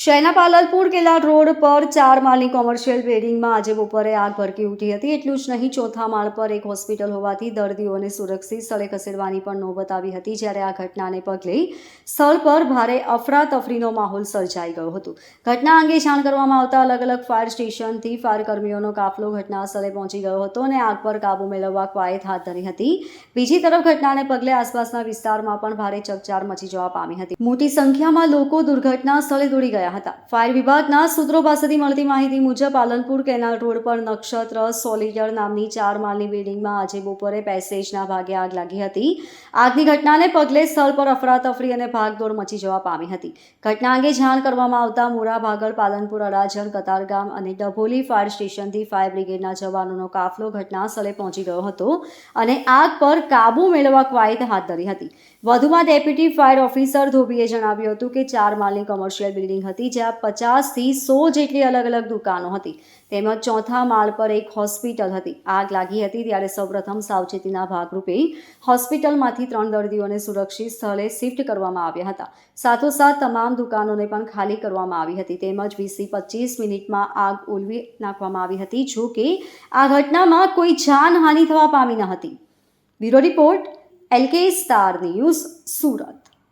શહેરના પાલનપુર કેલાડ રોડ પર 4 માળની કોમર્શિયલ બિલ્ડિંગમાં આજે બપોરે આગ ભડકી ઉઠી હતી. એટલું જ નહીં, ચોથા માળ પર એક હોસ્પિટલ હોવાથી દર્દીઓને સુરક્ષિત સ્થળે ખસેડવાની પણ નોબત આવી હતી. જ્યારે આ ઘટનાને પગલે સ્થળ પર ભારે અફરાતફરીનો માહોલ સર્જાઈ ગયો હતો. ઘટના અંગે જાણ કરવામાં આવતા અલગ અલગ ફાયર સ્ટેશનથી ફાયર કર્મીઓનો કાફલો ઘટના સ્થળે પહોંચી ગયો હતો અને આગ પર કાબૂ મેળવવા કવાયત હાથ ધરી હતી. બીજી તરફ ઘટનાને પગલે આસપાસના વિસ્તારમાં પણ ભારે ચકચાર મચી જવા પામી હતી. મોટી સંખ્યામાં લોકો દુર્ઘટના સ્થળે દોડી ગયા હતા. ફાયર વિભાગના સૂત્રો પાસેથી મળતી માહિતી મુજબ પાલનપુર કેનાલ રોડ પર નક્ષત્ર સોલિટર નામની 4 માળની બિલ્ડિંગમાં આજે બપોરે પેસેજના ભાગે આગ લાગી હતી. આગની ઘટનાને પગલે સ્થળ પર અફરાતફરી અને ભાગદોડ મચી જવા પામી હતી. ઘટના અંગે જાણ કરવામાં આવતા મુરા ભાગળ, પાલનપુર, અડાજણ, કતારગામ અને ડભોલી ફાયર સ્ટેશનથી ફાયર બ્રિગેડના જવાનોનો કાફલો ઘટના સ્થળે પહોંચી ગયો હતો અને આગ પર કાબૂ મેળવવા કવાયત હાથ ધરી હતી. વધુમાં ડેપ્યુટી ફાયર ઓફિસર ધોબીએ જણાવ્યું હતું કે 4 માળની કોમર્શિયલ બિલ્ડિંગ હતી, જ્યાં 50 થી 100 જેટલી અલગ અલગ દુકાનો હતી, તેમજ ચોથા માળ પર એક હોસ્પિટલ હતી. આગ લાગી હતી ત્યારે સૌપ્રથમ સાવચેતીના ભાગરૂપે હોસ્પિટલમાંથી 3 દર્દીઓને સુરક્ષિત સ્થળે શિફ્ટ કરવામાં આવ્યા હતા. સાથોસાથ તમામ દુકાનોને પણ ખાલી કરવામાં આવી હતી, તેમજ 20 થી 25 મિનિટમાં આગ ઓલવી નાખવામાં આવી હતી. જો કે આ ઘટનામાં કોઈ જાનહાનિ થવા પામી ન હતી. Bureau report, LK star news, Surat.